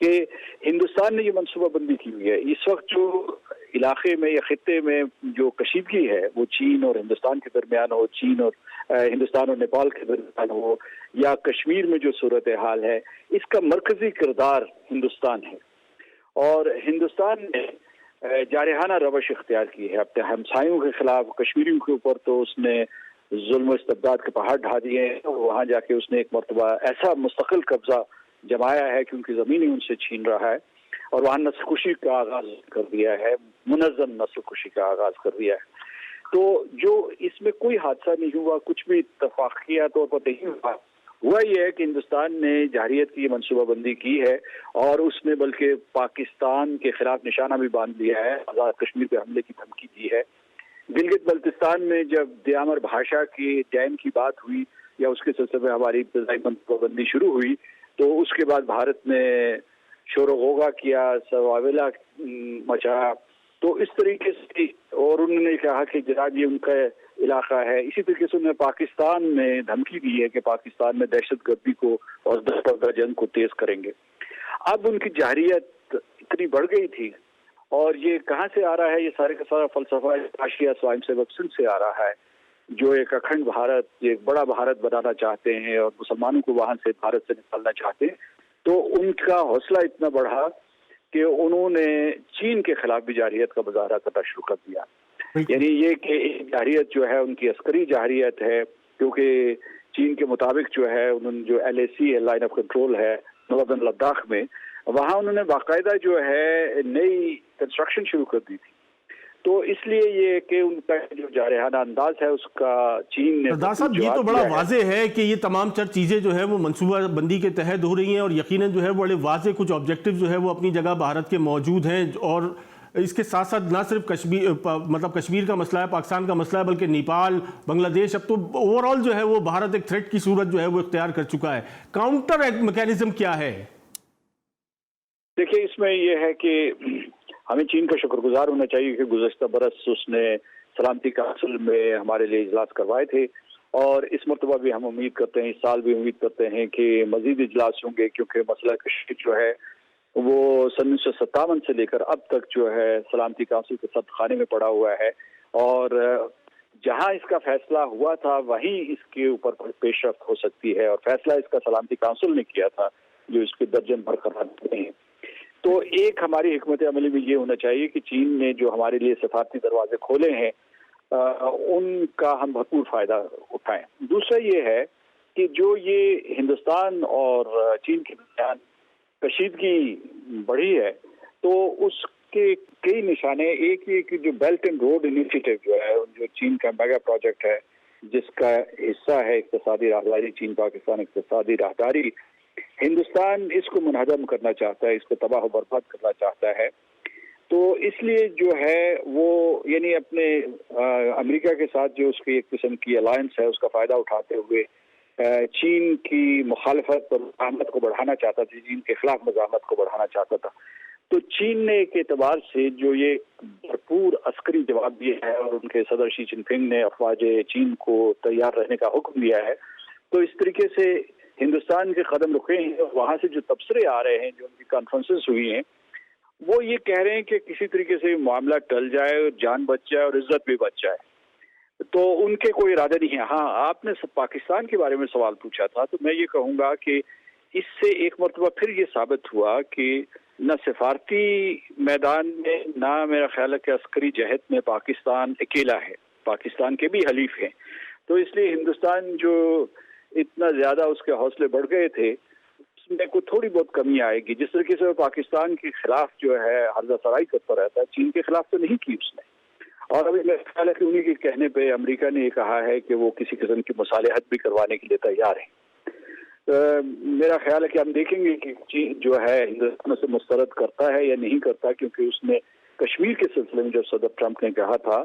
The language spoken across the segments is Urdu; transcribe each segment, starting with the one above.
کہ ہندوستان نے یہ منصوبہ بندی کی ہوئی ہے. اس وقت جو علاقے میں یا خطے میں جو کشیدگی ہے وہ چین اور ہندوستان کے درمیان ہو، چین اور ہندوستان اور نیپال کے درمیان ہو، یا کشمیر میں جو صورتحال ہے، اس کا مرکزی کردار ہندوستان ہے. اور ہندوستان نے جارحانہ روش اختیار کی ہے اپنے ہمسایوں کے خلاف. کشمیریوں کے اوپر تو اس نے ظلم و استبداد کے پہاڑ ڈھا دیے ہیں، اور وہاں جا کے اس نے ایک مرتبہ ایسا مستقل قبضہ جمایا ہے کہ ان کی زمین ہی ان سے چھین رہا ہے، اور وہاں نسل کشی کا آغاز کر دیا ہے، منظم نسل کشی کا آغاز کر دیا ہے. تو جو اس میں کوئی حادثہ نہیں ہوا، کچھ بھی اتفاقیہ طور پر نہیں ہوا یہ ہے کہ ہندوستان نے جارحیت کی منصوبہ بندی کی ہے، اور اس نے بلکہ پاکستان کے خلاف نشانہ بھی باندھ لیا ہے، آزاد کشمیر پہ حملے کی دھمکی دی ہے. گلگت بلتستان میں جب دیامر بھاشا کے ڈیم کی بات ہوئی یا اس کے سلسلے میں ہماری ابتدائی منصوبہ بندی شروع ہوئی، تو اس کے بعد بھارت نے شور و غوغا کیا، سواویلا مچایا. تو اس طریقے سے، اور انہوں نے کہا کہ جناب یہ ان کا علاقہ ہے. اسی طریقے سے انہوں نے پاکستان میں دھمکی دی ہے کہ پاکستان میں دہشت گردی کو اور دہشت گرد جنگ کو تیز کریں گے. اب ان کی جارحیت اتنی بڑھ گئی تھی، اور یہ کہاں سے آ رہا ہے؟ یہ سارے کا سارا فلسفہ آشیا سوائم سیوک سنگھ سے آ رہا ہے، جو ایک اکھنڈ بھارت، ایک بڑا بھارت بنانا چاہتے ہیں اور مسلمانوں کو وہاں سے بھارت سے نکالنا چاہتے ہیں. تو ان کا حوصلہ اتنا بڑھا کہ انہوں نے چین کے خلاف بھی جارحیت کا مظاہرہ کرنا شروع کر دیا. یعنی یہ کہ جارحیت جو ہے ان کی عسکری جارحیت ہے، کیونکہ چین کے مطابق جو ہے انہوں نے جو LAC ہے، لائن آف کنٹرول ہے ناردرن لداخ میں، وہاں انہوں نے باقاعدہ جو ہے نئی کنسٹرکشن شروع کر دی تھی. تو اس لیے یہ کہ ان کا جو جارحانہ انداز ہے اس کا چین نے سردار صاحب یہ تو بڑا واضح ہے کہ یہ تمام چیزیں جو ہے وہ منصوبہ بندی کے تحت ہو رہی ہیں، اور یقیناً جو ہے بڑے واضح کچھ آبجیکٹیو جو ہے وہ اپنی جگہ بھارت کے موجود ہیں. اور اس کے ساتھ ساتھ نہ صرف کشمیر کا مسئلہ ہے، پاکستان کا مسئلہ ہے، بلکہ نیپال، بنگلہ دیش، اب تو اوور آل جو ہے وہ بھارت ایک تھریٹ کی صورت جو ہے وہ اختیار کر چکا ہے. کاؤنٹر میکینزم کیا ہے؟ دیکھیے اس میں یہ ہے کہ ہمیں چین کا شکر گزار ہونا چاہیے کہ گزشتہ برس اس نے سلامتی کونسل میں ہمارے لیے اجلاس کروائے تھے، اور اس مرتبہ بھی ہم امید کرتے ہیں، اس سال بھی امید کرتے ہیں کہ مزید اجلاس ہوں گے، کیونکہ مسئلہ کشمیر جو ہے وہ 1957 سے لے کر اب تک جو ہے سلامتی کونسل کے سخت خانے میں پڑا ہوا ہے، اور جہاں اس کا فیصلہ ہوا تھا وہیں اس کے اوپر پیش رفت ہو سکتی ہے، اور فیصلہ اس کا سلامتی کونسل نے کیا تھا جو اس کے درجن برقرار رکھتے ہیں. تو ایک ہماری حکمت عملی میں یہ ہونا چاہیے کہ چین نے جو ہمارے لیے سفارتی دروازے کھولے ہیں ان کا ہم بھرپور فائدہ اٹھائیں. دوسرا یہ ہے کہ جو یہ ہندوستان اور چین کے درمیان کشیدگی بڑھی ہے، تو اس کے کئی نشانے. ایک یہ کہ جو بیلٹ اینڈ روڈ انیشیٹو جو ہے، جو چین کا میگا پروجیکٹ ہے جس کا حصہ ہے اقتصادی راہداری، چین پاکستان اقتصادی راہداری، ہندوستان اس کو منہدم کرنا چاہتا ہے، اس کو تباہ و برباد کرنا چاہتا ہے. تو اس لیے جو ہے وہ یعنی اپنے امریکہ کے ساتھ جو اس کی ایک قسم کی الائنس ہے اس کا فائدہ اٹھاتے ہوئے چین کی مخالفت اور مزاحمت کو بڑھانا چاہتا تھا، چین کے خلاف مزاحمت کو بڑھانا چاہتا تھا. تو چین نے ایک اعتبار سے جو یہ بھرپور عسکری جواب دیا ہے، اور ان کے صدر شی جن پنگ نے افواج چین کو تیار رہنے کا حکم دیا ہے، تو اس طریقے سے ہندوستان کے قدم رکے ہیں. وہاں سے جو تبصرے آ رہے ہیں، جو ان کی کانفرنسز ہوئی ہیں، وہ یہ کہہ رہے ہیں کہ کسی طریقے سے معاملہ ٹل جائے، جان بچ جائے اور عزت بھی بچ جائے. تو ان کے کوئی ارادہ نہیں ہے. ہاں، آپ نے پاکستان کے بارے میں سوال پوچھا تھا، تو میں یہ کہوں گا کہ اس سے ایک مرتبہ پھر یہ ثابت ہوا کہ نہ سفارتی میدان میں، نہ میرا خیال ہے کہ عسکری جہت میں پاکستان اکیلا ہے، پاکستان کے بھی حلیف ہیں. تو اس لیے ہندوستان جو اتنا زیادہ اس کے حوصلے بڑھ گئے تھے، اس میں کوئی تھوڑی بہت کمی آئے گی. جس طریقے سے وہ پاکستان کے خلاف جو ہے ہرزہ سرائی کرتا رہتا ہے، چین کے خلاف تو نہیں کی اس نے. اور ابھی میرا خیال ہے کہ انہیں کے کہنے پہ امریکہ نے یہ کہا ہے کہ وہ کسی قسم کی مصالحت بھی کروانے کے لیے تیار ہیں. میرا خیال ہے کہ ہم دیکھیں گے کہ چین جو ہے ہندوستان سے مسترد کرتا ہے یا نہیں کرتا، کیونکہ اس نے کشمیر کے سلسلے میں جب صدر ٹرمپ نے کہا تھا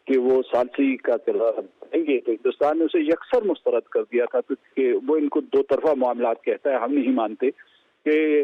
کہ وہ ثالثی کا کردار دیں گے، تو ہندوستان نے اسے یکسر مسترد کر دیا تھا، کہ وہ ان کو دو طرفہ معاملات کہتا ہے. ہم نہیں مانتے کہ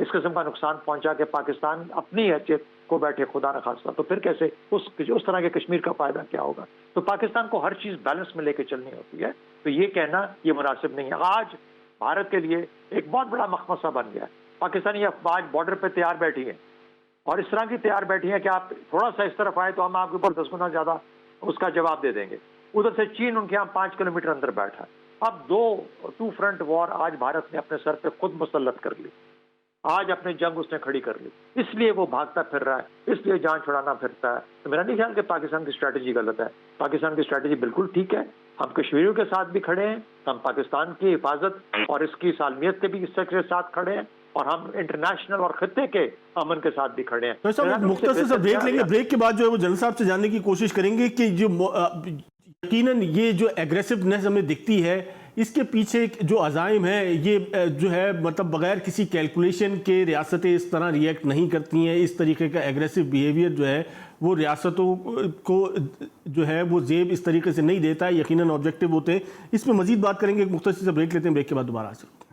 اس قسم کا نقصان پہنچا کہ پاکستان اپنی حیثیت کو بیٹھے خدا نخواستہ، تو پھر کیسے اس طرح کے کشمیر کا فائدہ کیا ہوگا؟ تو پاکستان کو ہر چیز بیلنس میں لے کے چلنی ہوتی ہے، تو یہ کہنا یہ مناسب نہیں ہے۔ آج بھارت کے لیے ایک بہت بڑا مخمصہ بن گیا ہے، پاکستانی افواج بارڈر پہ تیار بیٹھی ہے، اور اس طرح کی تیار بیٹھی ہے کہ آپ تھوڑا سا اس طرف آئے تو ہم آپ کے اوپر 10 گنا زیادہ اس کا جواب دے دیں گے۔ ادھر سے چین ان کے یہاں 5 کلومیٹر اندر بیٹھا ہے۔ اب ٹو فرنٹ وار آج بھارت نے اپنے سر پہ خود مسلط کر لی، آج اپنی جنگ اس نے کھڑی کر لی، اس لیے وہ بھاگتا پھر رہا ہے، اس لیے جان چھڑانا پھرتا ہے۔ تو میرا نہیں خیال کہ پاکستان کی اسٹریٹجی غلط ہے، پاکستان کی اسٹریٹجی بالکل ٹھیک ہے۔ ہم کشمیریوں کے ساتھ بھی کھڑے ہیں، ہم پاکستان کی حفاظت اور اس کی سالمیت کے بھی اس کے ساتھ کھڑے ہیں، اور ہم انٹرنیشنل اور خطے کے امن کے ساتھ بھی کھڑے ہیں۔ تو صاحب مختصر سا بریک لیں گے، بریک کے بعد جو ہے وہ جنرل صاحب سے جاننے کی کوشش کریں گے کہ جو یقیناً یہ جو ایگریسونیس ہمیں دکھتی ہے، اس کے پیچھے جو عزائم ہیں، یہ جو ہے مطلب بغیر کسی کیلکولیشن کے ریاستیں اس طرح ریئیکٹ نہیں کرتی ہیں۔ اس طریقے کا ایگریسو بیہیویئر جو ہے وہ ریاستوں کو جو ہے وہ زیب اس طریقے سے نہیں دیتا ہے، یقیناً آبجیکٹو ہوتے ہیں۔ اس پہ مزید بات کریں گے، ایک مختصر سے بریک لیتے ہیں، بریک کے بعد دوبارہ حاصل ہوتے ہیں۔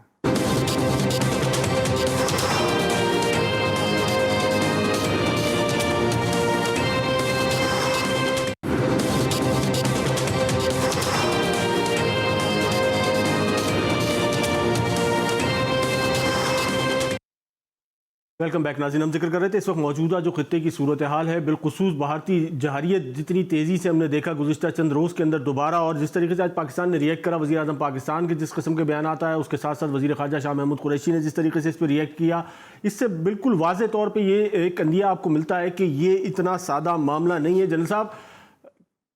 ویلکم بیک ناظرین، ہم ذکر کر رہے تھے اس وقت موجودہ جو خطے کی صورتحال ہے، بالخصوص بھارتی جہریت جتنی تیزی سے ہم نے دیکھا گزشتہ چند روز کے اندر دوبارہ، اور جس طریقے سے آج پاکستان نے ریئیکٹ کرا، وزیر اعظم پاکستان کے جس قسم کے بیانات آئے، اس کے ساتھ ساتھ وزیر خارجہ شاہ محمود قریشی نے جس طریقے سے اس پہ ریئیکٹ کیا، اس سے بالکل واضح طور پہ یہ ایک اندیہ آپ کو ملتا ہے کہ یہ اتنا سادہ معاملہ نہیں ہے۔ جنرل صاحب،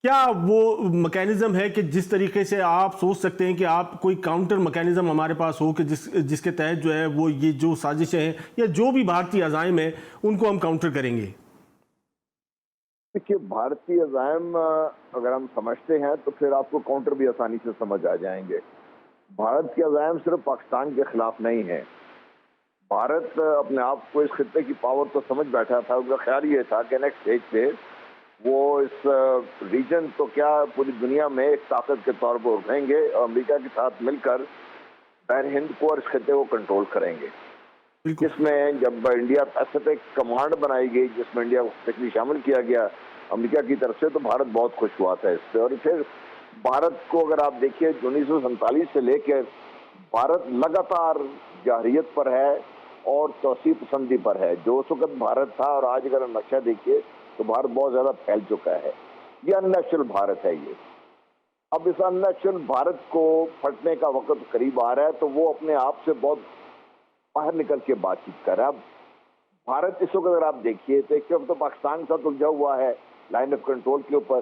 کیا وہ میکینزم ہے کہ جس طریقے سے آپ سوچ سکتے ہیں کہ آپ کوئی کاؤنٹر میکینزم ہمارے پاس ہو کہ جس کے تحت جو ہے وہ یہ جو سازشیں ہیں یا جو بھی بھارتی عزائم ہیں ان کو ہم کاؤنٹر کریں گے؟ دیکھیے، بھارتی عزائم اگر ہم سمجھتے ہیں تو پھر آپ کو کاؤنٹر بھی آسانی سے سمجھ آ جائیں گے۔ بھارت کے عزائم صرف پاکستان کے خلاف نہیں ہیں۔ بھارت اپنے آپ کو اس خطے کی پاور تو سمجھ بیٹھا تھا، اس کا خیال یہ تھا کہ نیکسٹ اسٹیج پہ وہ اس ریجن تو کیا پوری دنیا میں ایک طاقت کے طور پر ابھریں گے اور امریکہ کے ساتھ مل کر بحر ہند کو اور اس خطے کو کنٹرول کریں گے۔ جس میں جب انڈیا پیسفک کمانڈ بنائی گئی، جس میں انڈیا کو شامل کیا گیا امریکہ کی طرف سے، تو بھارت بہت خوش ہوا تھا اس پہ۔ اور پھر بھارت کو اگر آپ دیکھیے 1947 سے لے کر بھارت لگاتار جارحیت پر ہے اور توسیع پسندی پر ہے۔ جو اس وقت بھارت تھا اور آج اگر نقشہ دیکھیے تو بھارت بہت زیادہ پھیل چکا ہے۔ یہ ان نیچرل بھارت ہے۔ یہ اب اس ان نیچرل بھارت کو پھٹنے کا وقت قریب آ رہا ہے، تو وہ اپنے آپ سے بہت باہر نکل کے بات چیت کر رہا ہے۔ اب بھارت اس وقت اگر آپ دیکھیے تو ایک طرف تو پاکستان کے ساتھ الجھا ہوا ہے لائن آف کنٹرول کے اوپر۔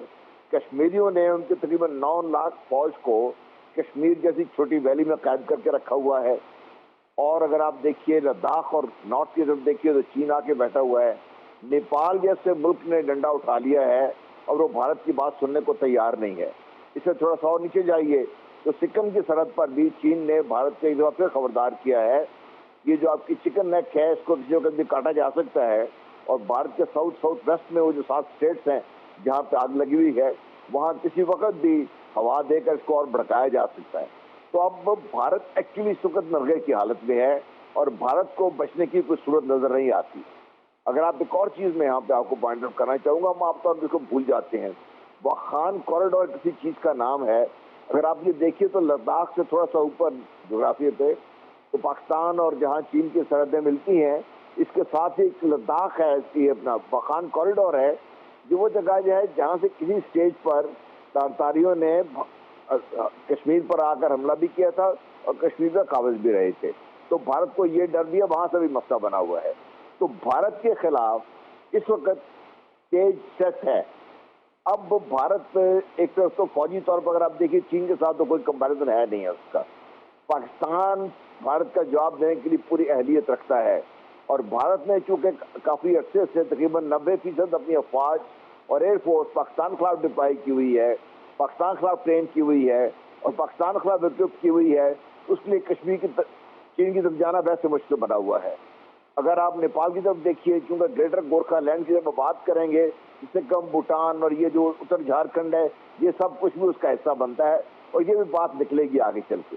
کشمیریوں نے ان کے تقریباً 9 لاکھ فوج کو کشمیر جیسی چھوٹی ویلی میں قید کر کے رکھا ہوا ہے۔ اور اگر آپ دیکھیے لداخ اور نارتھ کی طرف دیکھیے تو چین آ کے بیٹھا ہوا ہے۔ نیپال جیسے ملک نے ڈنڈا اٹھا لیا ہے اور وہ بھارت کی بات سننے کو تیار نہیں ہے۔ اس سے تھوڑا سا اور نیچے جائیے تو سکم کی سرحد پر بھی چین نے بھارت کو ایک دفعہ پھر خبردار کیا ہے، یہ جو آپ کی چکن نیک ہے اس کو کسی وقت بھی کاٹا جا سکتا ہے، اور بھارت کے ساؤتھ ویسٹ میں وہ جو 7 اسٹیٹس ہیں جہاں پہ آگ لگی ہوئی ہے، وہاں کسی وقت بھی ہوا دے کر اس کو اور بھڑکایا جا سکتا ہے۔ تو اب بھارت ایکچولی اس وقت مرغے کی حالت میں ہے اور بھارت کو بچنے کی کوئی صورت نظر نہیں آتی۔ اگر آپ ایک اور چیز میں یہاں پہ آپ کو پوائنٹ آؤٹ کرنا چاہوں گا، ہم عام طور پر اس کو بھول جاتے ہیں۔ واخان کوریڈور کسی چیز کا نام ہے۔ اگر آپ یہ دیکھیے تو لداخ سے تھوڑا سا اوپر جغرافیے پہ تو پاکستان اور جہاں چین کی سرحدیں ملتی ہیں، اس کے ساتھ ہی ایک لداخ ہے، اس کی اپنا واخان کوریڈور ہے، جو وہ جگہ جو ہے جہاں سے کسی سٹیج پر تاتاریوں نے کشمیر پر آ کر حملہ بھی کیا تھا اور کشمیر کا قابض بھی رہے تھے۔ تو بھارت کو یہ ڈر بھی ہے، وہاں سے بھی مسئلہ بنا ہوا ہے۔ تو بھارت کے خلاف اس وقت اسٹیج سیٹ ہے۔ اب بھارت ایک طرف تو فوجی طور پر اگر آپ دیکھیے چین کے ساتھ تو کوئی کمپیریزن ہے نہیں ہے اس کا۔ پاکستان بھارت کا جواب دینے کے لیے پوری اہلیت رکھتا ہے، اور بھارت نے چونکہ کافی عرصے سے تقریباً 90% اپنی افواج اور ایئر فورس پاکستان خلاف ڈپلائی کی ہوئی ہے، پاکستان خلاف ٹرین کی ہوئی ہے اور پاکستان خلاف اکوپ کی ہوئی ہے، اس کے لیے کشمیر کی چین کی طرف جانا ویسے مشکل بنا ہوا ہے۔ اگر آپ نیپال کی طرف دیکھیے، کیونکہ گریٹر گورکھا لینڈ کی جب بات کریں گے، اس سے کم بھوٹان اور یہ جو اتر جھارکھنڈ ہے، یہ سب کچھ بھی اس کا حصہ بنتا ہے اور یہ بھی بات نکلے گی آگے چل کے۔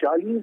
40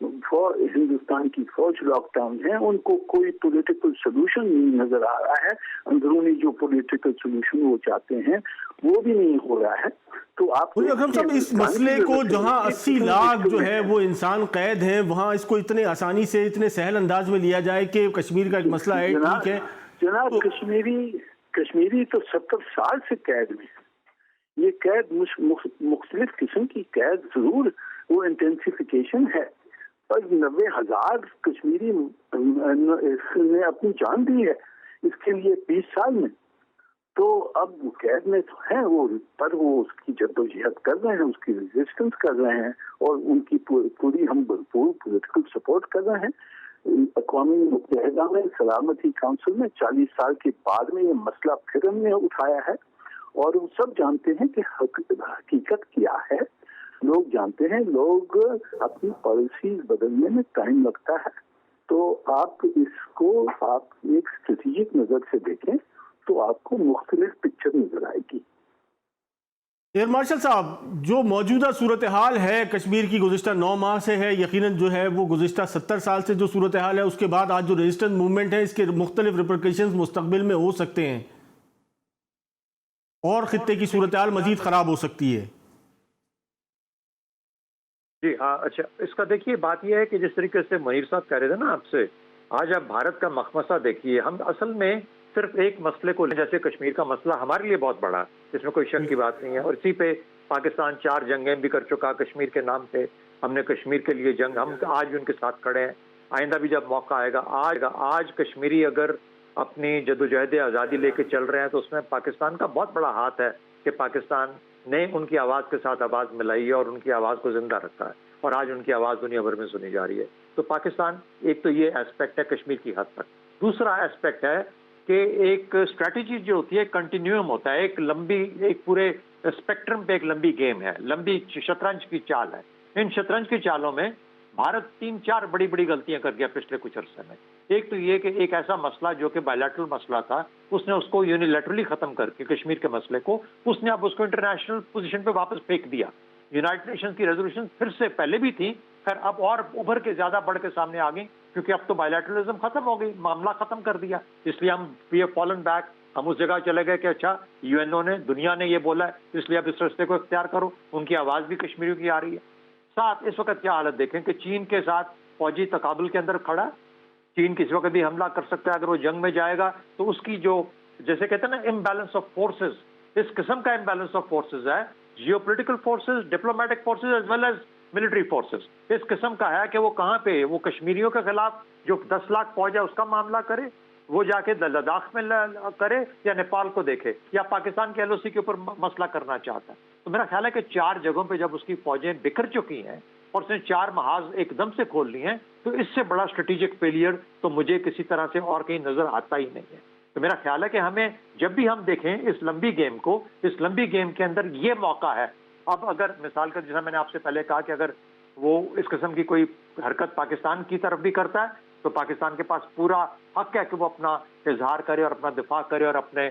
ہندوستان کی فوج لاک ڈاؤن ہے، ان کو کوئی پولیٹیکل سولوشن نہیں نظر آ رہا ہے، اندرونی جو پولیٹیکل سولوشن وہ چاہتے ہیں وہ بھی نہیں ہو رہا ہے. تو آپ اکرم صاحب اس مسئلے کو جہاں 80 لاکھ جو ہے وہ انسان قید ہیں، وہاں اس کو اتنے آسانی سے اتنے سہل انداز میں لیا جائے کہ کشمیر کا ایک مسئلہ ہے، ٹھیک ہے جناب، کشمیری تو 70 سال سے قید میں ہے. یہ قید مختلف قسم کی قید ضرور وہ انٹینسیفیکیشن ہے، پر 90,000 کشمیری نے اپنی جان دی ہے اس کے لیے 20 سال میں. تو اب قید میں تو ہیں وہ، پر وہ اس کی جدوجہد کر رہے ہیں، اس کی ریزسٹنس کر رہے ہیں، اور ان کی پوری ہم پولیٹیکل سپورٹ کر رہے ہیں. اقوام متحدہ میں سلامتی کونسل میں 40 سال کے بعد میں یہ مسئلہ پھر ہم نے اٹھایا ہے، اور وہ سب جانتے ہیں کہ حقیقت کیا ہے. لوگ جانتے ہیں، لوگ اپنی پالیسیز بدلنے میں ٹائم لگتا ہے. تو آپ اس کو آپ ایک اسٹریٹجک نظر سے دیکھیں تو آپ کو مختلف پکچر نظر آئے گی. ایئر مارشل صاحب، جو موجودہ صورتحال ہے کشمیر کی گزشتہ 9 ماہ سے ہے، یقیناً جو ہے وہ گزشتہ 70 سال سے جو صورتحال ہے، اس کے بعد آج جو ریزسٹنس موومنٹ ہے، اس کے مختلف ریپرکیشنز مستقبل میں ہو سکتے ہیں اور خطے کی صورتحال مزید خراب ہو سکتی ہے. جی ہاں، اچھا، اس کا دیکھیے بات یہ ہے کہ جس طریقے سے منیر صاحب کہہ رہے تھے نا آپ سے، آج آپ بھارت کا مخمصہ دیکھیے. ہم اصل میں صرف ایک مسئلے کو، جیسے کشمیر کا مسئلہ ہمارے لیے بہت بڑا، اس میں کوئی شک کی بات نہیں ہے، اور اسی پہ پاکستان 4 جنگیں بھی کر چکا کشمیر کے نام پہ. ہم نے کشمیر کے لیے جنگ، ہم آج بھی ان کے ساتھ کھڑے ہیں، آئندہ بھی جب موقع آئے گا. آج کشمیری اگر اپنی جدوجہد آزادی لے کے چل رہے ہیں تو اس میں پاکستان کا بہت بڑا ہاتھ ہے کہ پاکستان نے ان کی آواز کے ساتھ آواز ملائی ہے اور ان کی آواز کو زندہ رکھا ہے، اور آج ان کی آواز دنیا بھر میں سنی جا رہی ہے. تو پاکستان، ایک تو یہ ایسپیکٹ ہے کشمیر کی حد تک. دوسرا ایسپیکٹ ہے کہ ایک اسٹریٹجی جو ہوتی ہے کنٹینیوم ہوتا ہے، ایک پورے اسپیکٹرم پہ ایک لمبی گیم ہے، لمبی شطرنج کی چال ہے. ان شطرنج کی چالوں میں بھارت 3-4 بڑی غلطیاں کر گیا پچھلے کچھ عرصے میں. ایک تو یہ کہ ایک ایسا مسئلہ جو کہ بائیلیٹرل مسئلہ تھا، اس نے اس کو یونیلیٹرلی ختم کر کے کشمیر کے مسئلے کو، اس نے اب اس کو انٹرنیشنل پوزیشن پہ واپس پھینک دیا. یونائٹڈ نیشنز کی ریزولوشن پھر سے پہلے بھی تھی، خیر اب اور ابھر کے زیادہ بڑھ کے سامنے آ گئی، کیونکہ اب تو بائیلیٹرلزم ختم ہو گئی، معاملہ ختم کر دیا. اس لیے ہم وی ہیو فالن بیک، ہم اس جگہ چلے گئے کہ اچھا یو این او نے، دنیا نے یہ بولا ہے، اس لیے اب اس رستے کو اختیار کرو. ان کی آواز بھی کشمیریوں کی آ رہی ہے. ساتھ اس وقت کیا حالت دیکھیں کہ چین کے ساتھ فوجی تقابل کے اندر کھڑا. چین کسی وقت بھی حملہ کر سکتا ہے، اگر وہ جنگ میں جائے گا تو اس کی جو، جیسے کہتے ہیں نا، امبیلنس آف فورسز، اس قسم کا امبیلنس آف فورسز ہے، geopolitical forces, diplomatic forces as well as military forces, اس قسم کا ہے کہ وہ کہاں پہ وہ کشمیریوں کے خلاف جو 10 لاکھ فوج ہے اس کا معاملہ کرے، وہ جا کے لداخ میں کرے، یا نیپال کو دیکھے، یا پاکستان کے ایل او سی کے اوپر مسئلہ کرنا چاہتا ہے. تو میرا خیال ہے کہ 4 جگہوں پہ جب اس کی فوجیں بکھر چکی ہیں اور اس نے 4 محاذ ایک دم سے کھول لی ہیں، تو اس سے بڑا اسٹریٹجک فیلئر تو مجھے کسی طرح سے اور کہیں نظر آتا ہی نہیں ہے. تو میرا خیال ہے کہ ہمیں جب بھی ہم دیکھیں اس لمبی گیم کو، اس لمبی گیم کے اندر یہ موقع ہے. اب اگر مثال کا، جیسا میں نے آپ سے پہلے کہا کہ اگر وہ اس قسم کی کوئی حرکت پاکستان کی طرف بھی کرتا ہے تو پاکستان کے پاس پورا حق ہے کہ وہ اپنا اظہار کرے اور اپنا دفاع کرے، اور اپنے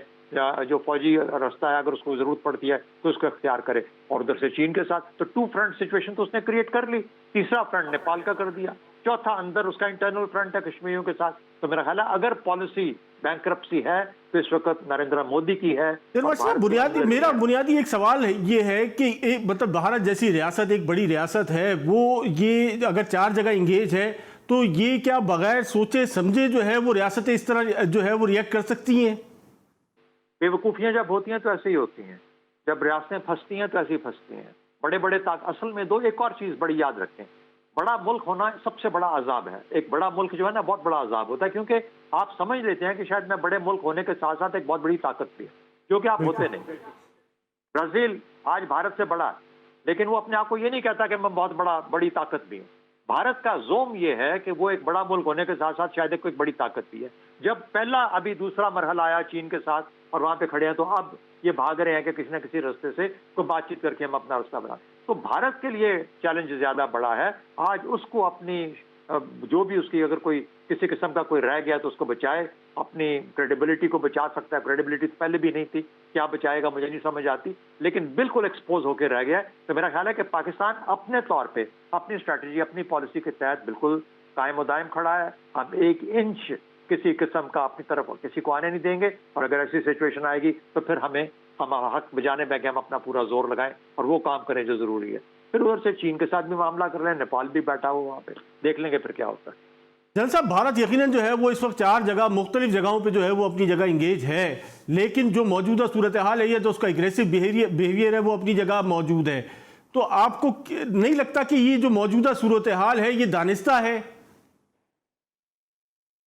جو فوجی رستہ ہے اگر اس کو ضرورت پڑتی ہے تو اس کو اختیار کرے. اور ادھر سے چین کے ساتھ تو 2 فرنٹ سچویشن تو اس نے کریٹ کر لی. تیسرا فرنٹ نیپال کا کر دیا. چوتھا اندر اس کا انٹرنل فرنٹ ہے کشمیریوں کے ساتھ. تو میرا خیال ہے اگر پالیسی بینکرپسی ہے تو اس وقت نریندر مودی کی ہے. میرا بنیادی ایک سوال یہ ہے کہ مطلب بھارت جیسی ریاست، ایک بڑی ریاست ہے، وہ یہ اگر 4 جگہ انگیج ہے تو یہ کیا بغیر سوچے سمجھے جو ہے وہ ریاستیں اس طرح جو ہے وہ ریئیکٹ کر سکتی ہیں؟ بے وقوفیاں جب ہوتی ہیں تو ایسے ہی ہوتی ہیں، جب ریاستیں پھنستی ہیں تو ایسے ہی پھنستی ہیں. بڑے اصل میں ایک اور چیز بڑی یاد رکھیں، بڑا ملک ہونا سب سے بڑا عذاب ہے. ایک بڑا ملک جو ہے نا بہت بڑا عذاب ہوتا ہے، کیونکہ آپ سمجھ لیتے ہیں کہ شاید میں بڑے ملک ہونے کے ساتھ ساتھ ایک بہت بڑی طاقت بھی ہے، جو کہ آپ ہوتے نہیں. برازیل آج بھارت سے بڑا، لیکن وہ اپنے آپ کو یہ نہیں کہتا کہ میں بہت بڑی طاقت بھی ہوں. بھارت کا زوم یہ ہے کہ وہ ایک بڑا ملک ہونے کے ساتھ ساتھ شاید ایک بڑی طاقت بھی ہے. جب پہلا ابھی دوسرا مرحلہ آیا چین کے ساتھ اور وہاں پہ کھڑے ہیں، تو اب یہ بھاگ رہے ہیں کہ کسی نہ کسی راستے سے کوئی بات چیت کر کے ہم اپنا راستہ بنا. تو بھارت کے لیے چیلنج زیادہ بڑا ہے. آج اس کو اپنی جو بھی اس کی اگر کوئی کسی قسم کا کوئی رہ گیا تو اس کو بچائے، اپنی کریڈیبلٹی کو بچا سکتا ہے. کریڈیبلٹی تو پہلے بھی نہیں تھی، کیا بچائے گا مجھے نہیں سمجھ آتی، لیکن بالکل ایکسپوز ہو کے رہ گیا ہے. تو میرا خیال ہے کہ پاکستان اپنے طور پہ اپنی اسٹریٹجی، اپنی پالیسی کے تحت بالکل قائم و دائم کھڑا ہے. ہم 1 انچ کسی قسم کا اپنی طرف کسی کو آنے نہیں دیں گے، اور اگر ایسی سچویشن آئے گی تو پھر ہم حق بجانے میں کہ ہم اپنا پورا زور لگائیں اور وہ کام کریں جو ضروری ہے. پھر ادھر سے چین کے ساتھ بھی معاملہ کر رہے ہیں، نیپال بھی بیٹھا ہوا وہاں پہ، دیکھ لیں گے پھر کیا ہوتا ہے. جنرل صاحب، بھارت یقیناً جو ہے وہ اس وقت 4 جگہ مختلف جگہوں پہ جو ہے وہ اپنی جگہ انگیج ہے، لیکن جو موجودہ صورتحال ہے یہ تو اس کا اگریسو بیہیویئر ہے وہ اپنی جگہ موجود ہے. تو آپ کو نہیں لگتا کہ یہ جو موجودہ صورتحال ہے یہ دانستہ ہے؟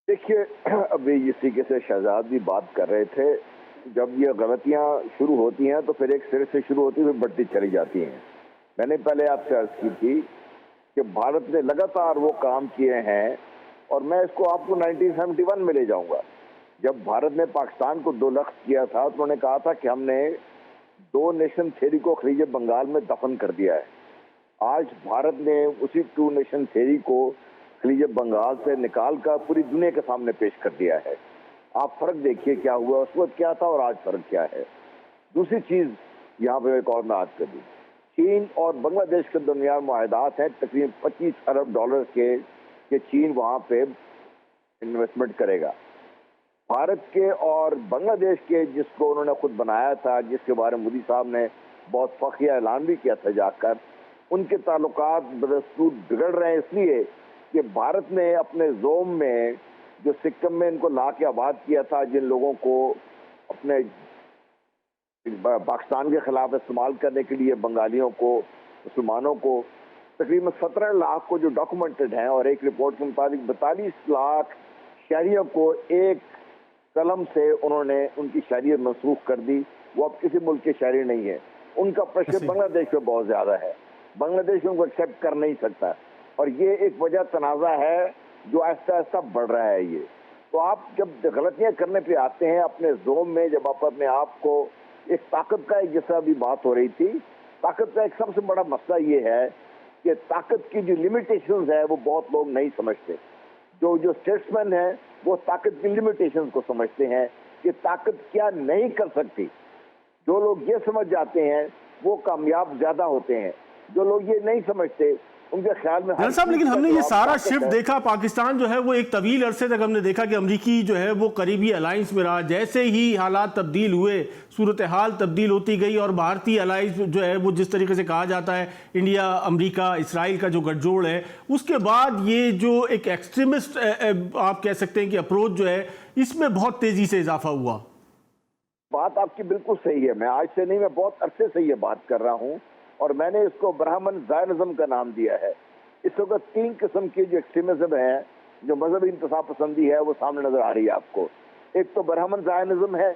دیکھیے، ابھی اسی کے سے شہزاد بھی بات کر رہے تھے، جب یہ غلطیاں شروع ہوتی ہیں تو پھر ایک سرے سے شروع ہوتی ہوئی بڑھتی چلی جاتی ہیں. میں نے پہلے آپ سے عرض کی تھی کہ بھارت نے لگاتار وہ کام کیے ہیں، اور میں اس کو آپ کو 1971 میں لے جاؤں گا. جب بھارت نے پاکستان کو 2 لخت کیا تھا تو انہوں نے کہا تھا کہ ہم نے 2 نیشن تھیوری کو خلیج بنگال میں دفن کر دیا ہے. آج بھارت نے اسی 2 نیشن تھیوری کو خلیج بنگال سے نکال کر پوری دنیا کے سامنے پیش کر دیا ہے. آپ فرق دیکھیے کیا ہوا، اس وقت کیا تھا اور آج فرق کیا ہے. دوسری چیز یہاں پہ ایک اور میں بات کر دوں، چین اور بنگلہ دیش کے درمیان معاہدات ہیں تقریباً $25 ارب کے کہ چین وہاں پہ انویسٹمنٹ کرے گا. بھارت کے اور بنگلہ دیش کے، جس کو انہوں نے خود بنایا تھا، جس کے بارے میں مودی صاحب نے بہت فخریہ اعلان بھی کیا تھا جا کر، ان کے تعلقات بدستور بگڑ رہے ہیں اس لیے کہ بھارت نے اپنے زوم میں جو سکم میں ان کو لا کے آباد کیا تھا، جن لوگوں کو اپنے پاکستان کے خلاف استعمال کرنے کے لیے، بنگالیوں کو، مسلمانوں کو، تقریباً 17 لاکھ کو جو ڈاکومنٹڈ ہیں، اور ایک رپورٹ کے مطابق 42 لاکھ شہریوں کو ایک قلم سے انہوں نے ان کی شہریت منسوخ کر دی. وہ اب کسی ملک کے شہری نہیں ہے. ان کا پریشر بنگلہ دیش پہ بہت زیادہ ہے. بنگلہ دیش ان کو ایکسیپٹ کر نہیں سکتا، اور یہ ایک وجہ تنازع ہے جو آہستہ آہستہ بڑھ رہا ہے. یہ تو آپ جب غلطیاں کرنے پہ آتے ہیں اپنے زوم میں، جب آپ اپنے آپ کو ایک طاقت کا، ایک جیسا بھی بات ہو رہی تھی، طاقت کا ایک سب سے بڑا مسئلہ یہ ہے کہ طاقت کی جو لمیٹیشنز ہے وہ بہت لوگ نہیں سمجھتے. جو اسٹیٹس مین ہیں وہ طاقت کی لمیٹیشنز کو سمجھتے ہیں کہ طاقت کیا نہیں کر سکتی. جو لوگ یہ سمجھ جاتے ہیں وہ کامیاب زیادہ ہوتے ہیں. جو لوگ یہ نہیں سمجھتے ان کے خیال میں جنرل صاحب، لیکن ہم نے یہ سارا شفٹ دیکھا. پاکستان جو ہے وہ ایک طویل عرصے تک ہم نے دیکھا کہ امریکی جو ہے وہ قریبی الائنس میں رہا. جیسے ہی حالات تبدیل ہوئے، صورتحال تبدیل ہوتی گئی، اور بھارتی الائنس جو ہے وہ جس طریقے سے کہا جاتا ہے انڈیا، امریکہ، اسرائیل کا جو گٹھ جوڑ ہے، اس کے بعد یہ جو ایک ایکسٹریمسٹ آپ کہہ سکتے ہیں کہ اپروچ جو ہے، اس میں بہت تیزی سے اضافہ ہوا. بات آپ کی بالکل صحیح ہے. میں آج سے نہیں، میں بہت عرصے سے یہ بات کر رہا ہوں، اور میں نے اس کو برہمن زائنزم کا نام دیا ہے. اس وقت 3 قسم کی جو ایکسٹریمزم ہے، جو مذہبی انتصاب پسندی ہے، وہ سامنے نظر آ رہی ہے آپ کو. ایک تو برہمن زائنزم ہے،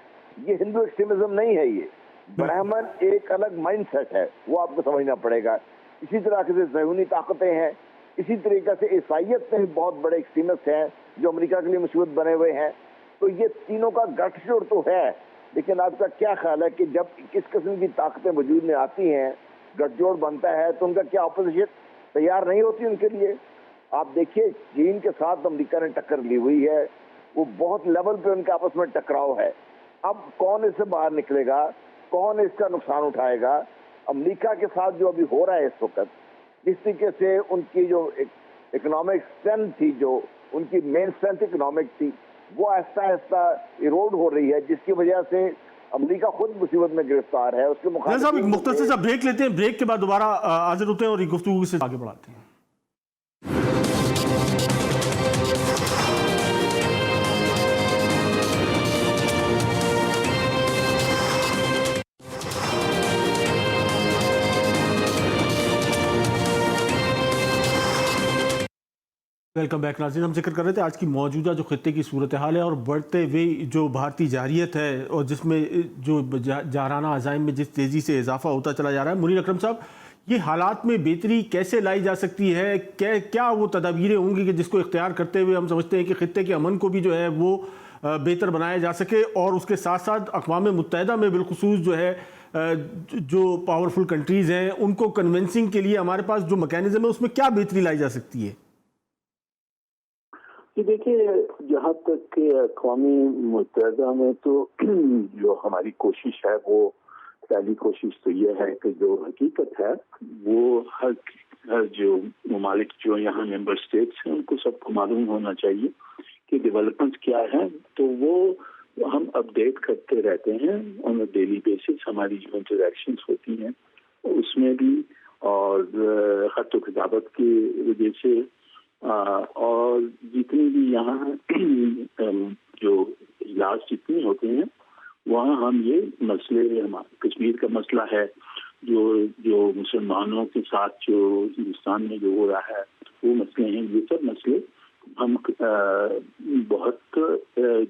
یہ ہندو ایکسٹریمزم نہیں ہے. یہ برہمن ایک الگ مائنڈ سیٹ ہے، وہ آپ کو سمجھنا پڑے گا. اسی طرح سے ذہنی طاقتیں ہیں. اسی طریقے سے عیسائیت میں بھی بہت بڑے ایکسٹریمسٹ ہیں جو امریکہ کے لیے مصیبت بنے ہوئے ہیں. تو یہ تینوں کا گٹھ جوڑ تو ہے، لیکن آپ کا کیا خیال ہے کہ جب کس قسم کی طاقتیں وجود میں آتی ہیں، گٹھ جوڑ بنتا ہے، تو ان کا کیا اپوزیشن تیار نہیں ہوتی ان کے لیے؟ آپ دیکھیے چین کے ساتھ امریکہ نے ٹکر لی ہوئی ہے، وہ بہت لیول پہ ان کے آپس میں ٹکراؤ ہے. اب کون اس سے باہر نکلے گا، کون اس کا نقصان اٹھائے گا؟ امریکہ کے ساتھ جو ابھی ہو رہا ہے اس وقت، جس طریقے سے ان کی جو اکنامک اسٹرینتھ تھی، جو ان کی مین اسٹرینتھ اکنامک تھی، وہ آہستہ آہستہ ایروڈ ہو رہی ہے، جس کی وجہ سے امریکہ خود مصیبت میں گرفتار ہے. اس کے جنرل صاحب، ایک مختصر سا بریک لیتے ہیں، بریک کے بعد دوبارہ حاضر ہوتے ہیں اور گفتگو سے آگے بڑھاتے ہیں. ویلکم بیک ناظرین. ہم ذکر کر رہے تھے آج کی موجودہ جو خطے کی صورتحال ہے اور بڑھتے ہوئے جو بھارتی جارحیت ہے، اور جس میں جو جارحانہ عزائم میں جس تیزی سے اضافہ ہوتا چلا جا رہا ہے. منیر اکرم صاحب، یہ حالات میں بہتری کیسے لائی جا سکتی ہے؟ کیا وہ تدابیریں ہوں گی کہ جس کو اختیار کرتے ہوئے ہم سمجھتے ہیں کہ خطے کے امن کو بھی جو ہے وہ بہتر بنایا جا سکے، اور اس کے ساتھ ساتھ اقوام متحدہ میں بالخصوص جو ہے جو پاورفل کنٹریز ہیں ان کو کنونسنگ کے لیے ہمارے پاس جو میکینزم ہے اس میں کیا بہتری لائی جا سکتی ہے؟ کہ دیکھیے جہاں تک کہ اقوام متحدہ میں تو جو ہماری کوشش ہے وہ پہلی کوشش تو یہ ہے کہ جو حقیقت ہے وہ ہر جو ممالک جو یہاں ممبر اسٹیٹس ہیں ان کو سب کو معلوم ہونا چاہیے کہ ڈیولپمنٹ کیا ہے، تو وہ ہم اپڈیٹ کرتے رہتے ہیں آن اے ڈیلی بیسس. ہماری جو انٹریکشنس ہوتی ہیں اس میں بھی، اور خط و کتابت کی وجہ سے، اور جتنی بھی یہاں جو اجلاس جتنے ہوتے ہیں وہاں ہم یہ مسئلے، کشمیر کا مسئلہ ہے جو مسلمانوں کے ساتھ جو ہندوستان میں جو ہو رہا ہے وہ مسئلے ہیں، یہ سب مسئلے ہم بہت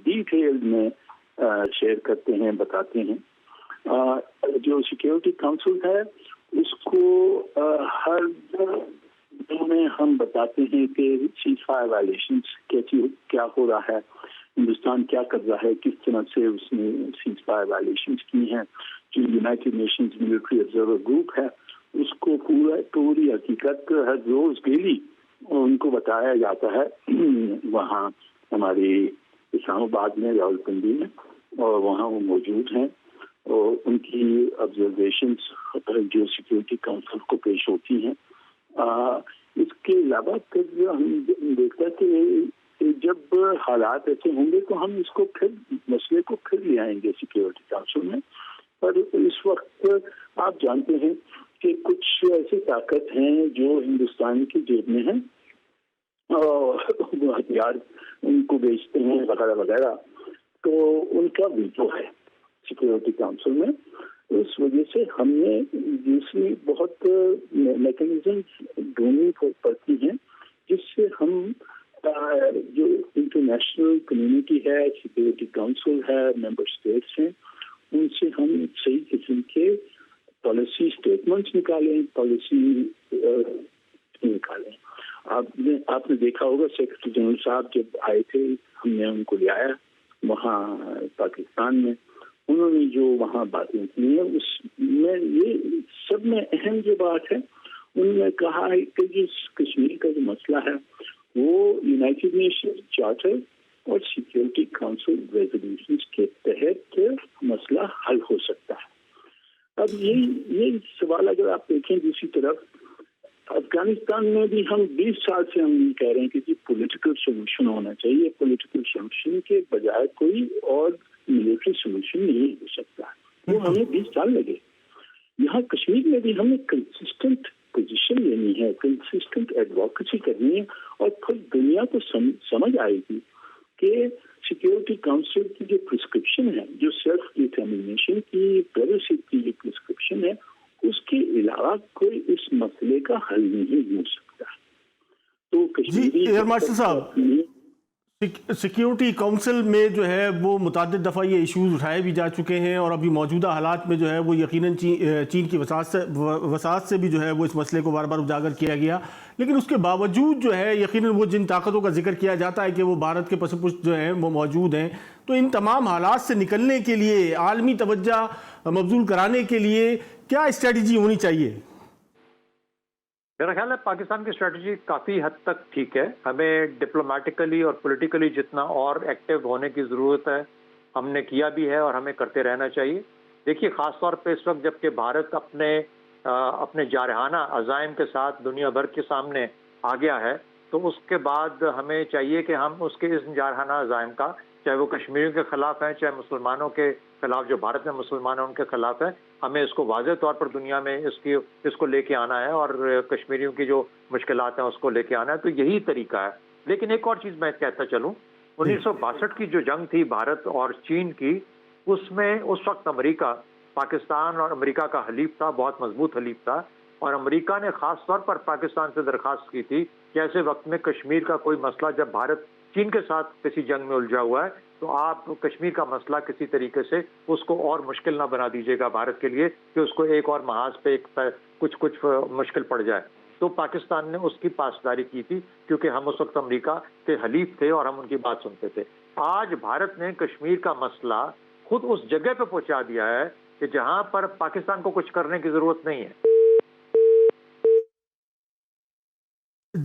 ڈیٹیل میں شیئر کرتے ہیں، بتاتے ہیں. جو سیکیورٹی کاؤنسل ہے اس کو ہر دن میں ہم بتاتے ہیں کہ سیز فائر وائلیشنز کیا ہو رہا ہے، ہندوستان کیا کر رہا ہے، کس طرح سے اس نے سیز فائر وائلیشنز کی ہیں. جو United nations military observer group ہے اس کو پوری حقیقت ہر روز ڈیلی ان کو بتایا جاتا ہے وہاں ہماری اسلام آباد میں، راولپنڈی میں، اور وہاں وہ موجود ہیں اور ان کی آبزرویشنز جو سیکورٹی کاؤنسل کو پیش ہوتی ہیں. اس کے علاوہ پھر ہم دیکھتے ہیں کہ جب حالات ایسے ہوں گے تو ہم اس کو پھر مسئلے کو پھر لے آئیں گے سیکورٹی کاؤنسل میں. پر اس وقت آپ جانتے ہیں کہ کچھ ایسی طاقت ہیں جو ہندوستان کی جیب میں ہیں اور وہ ہتھیار ان کو بیچتے ہیں وغیرہ وغیرہ، تو ان کا ویٹو ہے سیکورٹی کاؤنسل میں. اس وجہ سے ہم نے دوسری بہت میکینزم ڈھونڈنی پڑتی ہیں جس سے ہم جو انٹرنیشنل کمیونٹی ہے، سیکورٹی کاؤنسل ہے، ممبر اسٹیٹس ہیں، ان سے ہم صحیح قسم کے پالیسی اسٹیٹمنٹس نکالیں، پالیسی نکالیں. آپ نے دیکھا ہوگا سیکرٹری جنرل صاحب جب آئے تھے، ہم نے ان کو لے آیا وہاں پاکستان میں، انہوں نے جو وہاں باتیں کی ہیں اس میں یہ سب میں اہم جو بات ہے، انہوں نے کہا ہے کہ جس کشمیر کا جو مسئلہ ہے وہ یونائٹڈ نیشنز چارٹر اور سیکورٹی کاؤنسل ریزولوشنز کے تحت مسئلہ حل ہو سکتا ہے. اب یہ سوال اگر آپ دیکھیں دوسری طرف، افغانستان میں بھی ہم 20 سال سے ہم یہ کہہ رہے ہیں کہ جی پولیٹیکل سولوشن ہونا چاہیے، پولیٹیکل سولوشن کے بجائے کوئی اور ملٹری سولوشن نہیں ہو سکتا. وہ ہمیں 20 سال لگے. یہاں کشمیر میں بھی ہمیں کنسسٹنٹ پوزیشن لینی ہے، کنسسٹنٹ ایڈوکیسی کرنی ہے، اور پھر دنیا کو سمجھ آئے گی کہ سیکورٹی کاؤنسل کی جو پرسکرپشن ہے، جو سیلف ڈیٹرمنیشن کی پریویسی کی جو پرسکرپشن ہے، اس کے علاوہ کوئی اس مسئلے کا حل نہیں ہو سکتا. تو جی ایئر مارشل صاحب، سیکیورٹی کونسل میں جو ہے وہ متعدد دفعہ یہ ایشوز اٹھائے بھی جا چکے ہیں، اور ابھی موجودہ حالات میں جو ہے وہ یقیناً چین کی وساعت سے بھی جو ہے وہ اس مسئلے کو بار بار اجاگر کیا گیا. لیکن اس کے باوجود جو ہے یقیناً وہ جن طاقتوں کا ذکر کیا جاتا ہے کہ وہ بھارت کے پس پشت جو ہیں وہ موجود ہیں، تو ان تمام حالات سے نکلنے کے لیے، عالمی توجہ مبذول کرانے کے لیے کیا اسٹریٹجی ہونی چاہیے؟ میرا خیال ہے پاکستان کی اسٹریٹجی کافی حد تک ٹھیک ہے. ہمیں ڈپلومیٹیکلی اور پولیٹیکلی جتنا اور ایکٹیو ہونے کی ضرورت ہے ہم نے کیا بھی ہے اور ہمیں کرتے رہنا چاہیے. دیکھیے خاص طور پہ اس وقت جب کہ بھارت اپنے جارحانہ عزائم کے ساتھ دنیا بھر کے سامنے آ گیا ہے، تو اس کے بعد ہمیں چاہیے کہ ہم اس کے اس جارحانہ عزائم کا، چاہے وہ کشمیریوں کے خلاف ہیں، چاہے مسلمانوں کے خلاف جو بھارت میں مسلمان ہیں ان کے خلاف ہیں، ہمیں اس کو واضح طور پر دنیا میں اس کو لے کے آنا ہے، اور کشمیریوں کی جو مشکلات ہیں اس کو لے کے آنا ہے. تو یہی طریقہ ہے. لیکن ایک اور چیز میں کہتا چلوں، 1962 کی جو جنگ تھی بھارت اور چین کی، اس میں اس وقت امریکہ، پاکستان اور امریکہ کا حلیف تھا، بہت مضبوط حلیف تھا، اور امریکہ نے خاص طور پر پاکستان سے درخواست کی تھی کہ ایسے وقت میں کشمیر کا کوئی مسئلہ، جب بھارت چین کے ساتھ کسی جنگ میں الجھا ہوا ہے، تو آپ کشمیر کا مسئلہ کسی طریقے سے اس کو اور مشکل نہ بنا دیجیے گا بھارت کے لیے، کہ اس کو ایک اور محاذ پہ کچھ مشکل پڑ جائے. تو پاکستان نے اس کی پاسداری کی تھی، کیونکہ ہم اس وقت امریکہ کے حلیف تھے اور ہم ان کی بات سنتے تھے. آج بھارت نے کشمیر کا مسئلہ خود اس جگہ پہ پہنچا دیا ہے کہ جہاں پر پاکستان کو کچھ کرنے کی ضرورت نہیں ہے.